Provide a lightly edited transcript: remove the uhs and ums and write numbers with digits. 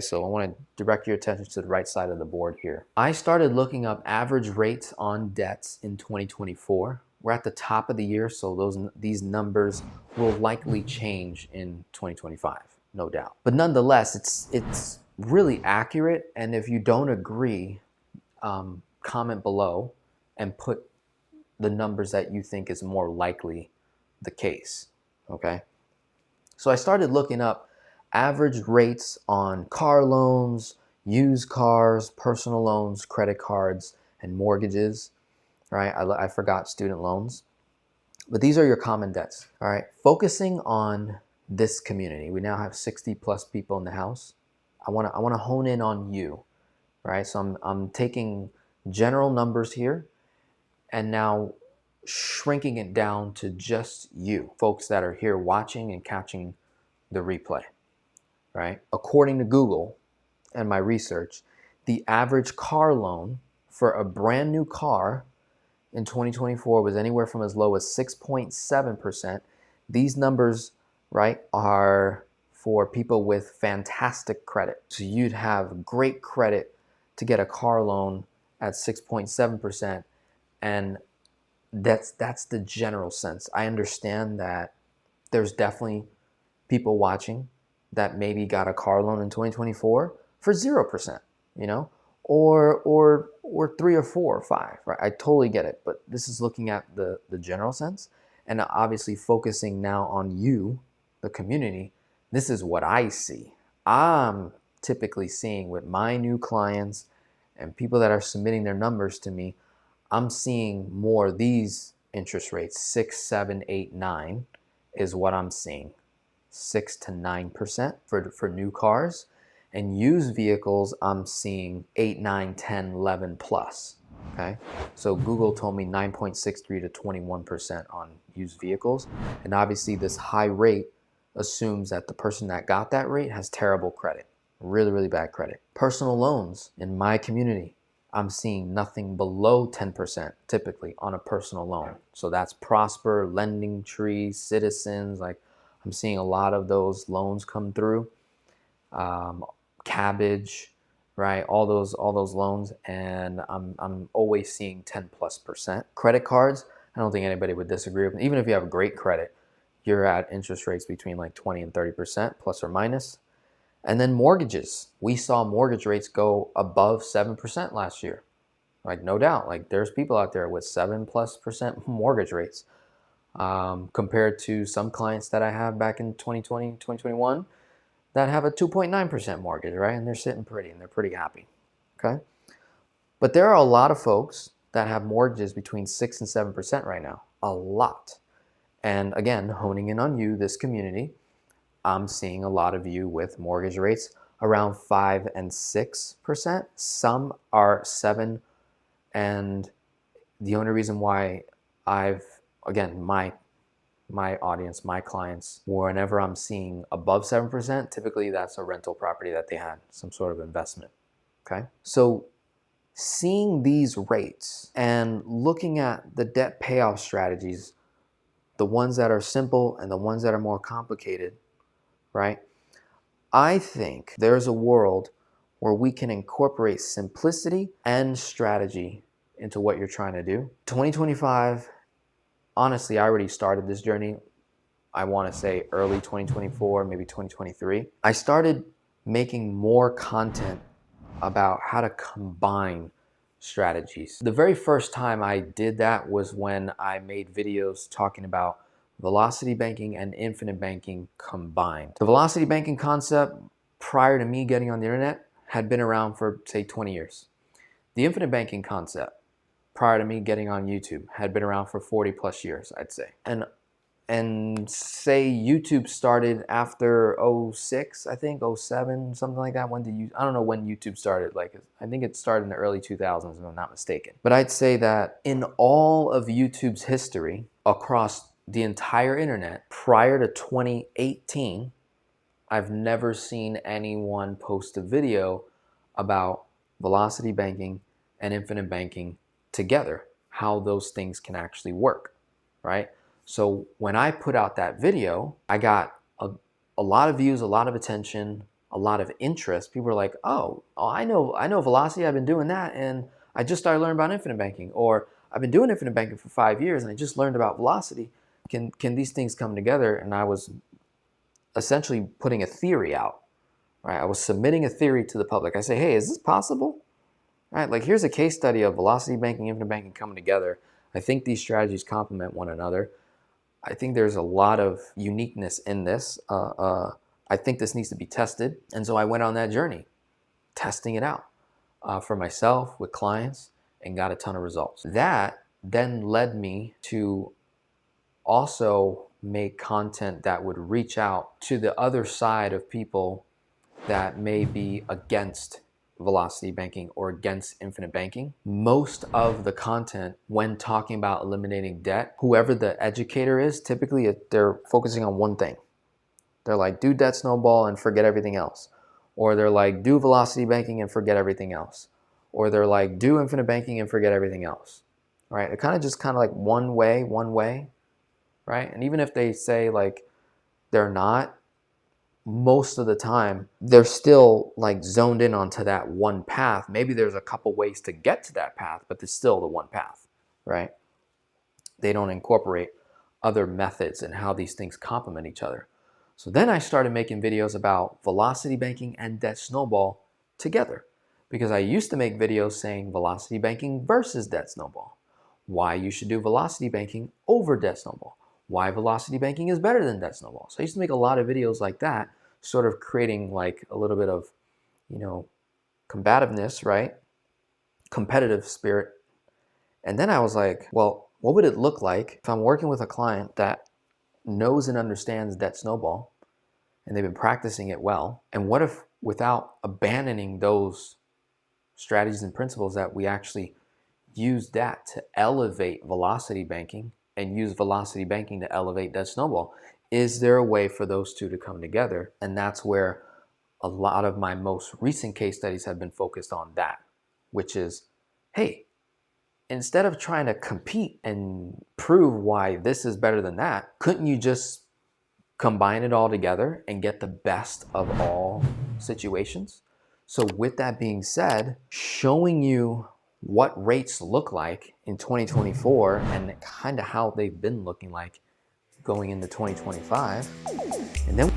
So I want to direct your attention to the right side of the board here. I started looking up average rates on debts in 2024. We're at the top of the year, so these numbers will likely change in 2025, no doubt. But nonetheless, it's really accurate. And if you don't agree, comment below and put the numbers that you think is more likely the case, okay? So I started looking up average rates on car loans, used cars, personal loans, credit cards, and mortgages, right? I forgot student loans. But these are your common debts, all right? Focusing on this community. We now have 60 plus people in the house. I wanna hone in on you, right? So I'm taking general numbers here and now shrinking it down to just you, folks that are here watching and catching the replay. Right? According to Google and my research, the average car loan for a brand new car in 2024 was anywhere from as low as 6.7%. These numbers, right, are for people with fantastic credit. So you'd have great credit to get a car loan at 6.7%, and that's the general sense. I understand that there's definitely people watching that maybe got a car loan in 2024 for 0%, you know, or 3 or 4 or 5, right? I totally get it, but this is looking at the general sense, and obviously focusing now on you, the community. This is what I see. I'm typically seeing with my new clients and people that are submitting their numbers to me, I'm seeing more these interest rates, 6, 7, 8, 9 is what I'm seeing. 6 to 9% for new cars, and used vehicles I'm seeing 8, 9, 10, 11 plus. Okay, so Google told me 9.63 to 21% on used vehicles, and obviously this high rate assumes that the person that got that rate has terrible credit, really bad credit. Personal loans in my community, I'm seeing nothing below 10% typically on a personal loan. So that's Prosper, Lending Tree, Citizens, like I'm seeing a lot of those loans come through. Cabbage, right? All those loans, and I'm always seeing 10+%. Credit cards, I don't think anybody would disagree with me. Even if you have great credit, you're at interest rates between like 20 and 30% plus or minus. And then mortgages. We saw mortgage rates go above 7% last year. Like no doubt, like there's people out there with 7+% mortgage rates. Compared to some clients that I have back in 2020, 2021 that have a 2.9% mortgage, right? And they're sitting pretty and they're pretty happy, okay? But there are a lot of folks that have mortgages between 6 and 7% right now, a lot. And again, honing in on you, this community, I'm seeing a lot of you with mortgage rates around 5 and 6%. Some are 7, and the only reason why again, my audience, my clients, whenever I'm seeing above 7%, typically that's a rental property that they had, some sort of investment, okay? So seeing these rates and looking at the debt payoff strategies, the ones that are simple and the ones that are more complicated, right? I think there's a world where we can incorporate simplicity and strategy into what you're trying to do. 2025, honestly, I already started this journey. I want to say early 2024, maybe 2023. I started making more content about how to combine strategies. The very first time I did that was when I made videos talking about velocity banking and infinite banking combined. The velocity banking concept, prior to me getting on the internet, had been around for, say, 20 years. The infinite banking concept, prior to me getting on YouTube, had been around for 40 plus years, I'd say. And say YouTube started after 06, I think, 07, something like that. I don't know when YouTube started. Like, I think it started in the early 2000s, if I'm not mistaken. But I'd say that in all of YouTube's history, across the entire internet, prior to 2018, I've never seen anyone post a video about velocity banking and infinite banking together, how those things can actually work, right? So when I put out that video, I got a lot of views, a lot of attention, a lot of interest. People are like, oh, I know velocity. I've been doing that, and I just started learning about infinite banking, or I've been doing infinite banking for 5 years, and I just learned about velocity. Can these things come together? And I was essentially putting a theory out, right? I was submitting a theory to the public. I say, hey, is this possible? Right? Like, here's a case study of velocity banking, infinite banking coming together. I think these strategies complement one another. I think there's a lot of uniqueness in this. I think this needs to be tested. And so I went on that journey, testing it out for myself, with clients, and got a ton of results. That then led me to also make content that would reach out to the other side of people that may be against velocity banking or against infinite banking. Most of the content when talking about eliminating debt, whoever the educator is, typically they're focusing on one thing. They're like, do debt snowball and forget everything else. Or they're like, do velocity banking and forget everything else. Or they're like, do infinite banking and forget everything else. Right? It kind of like one way, right? And even if they say like they're not, most of the time they're still like zoned in onto that one path. Maybe there's a couple ways to get to that path, but there's still the one path, right? They don't incorporate other methods and how these things complement each other. So then I started making videos about velocity banking and debt snowball together, because I used to make videos saying velocity banking versus debt snowball, why you should do velocity banking over debt snowball, why velocity banking is better than debt snowball. So I used to make a lot of videos like that, sort of creating like a little bit of, combativeness, right? Competitive spirit. And then I was like, well, what would it look like if I'm working with a client that knows and understands debt snowball and they've been practicing it well? And what if, without abandoning those strategies and principles, that we actually use that to elevate velocity banking and use velocity banking to elevate debt snowball? Is there a way for those two to come together? And that's where a lot of my most recent case studies have been focused on that, which is, hey, instead of trying to compete and prove why this is better than that, couldn't you just combine it all together and get the best of all situations? So with that being said, showing you what rates look like in 2024 and kind of how they've been looking like going into 2025. And then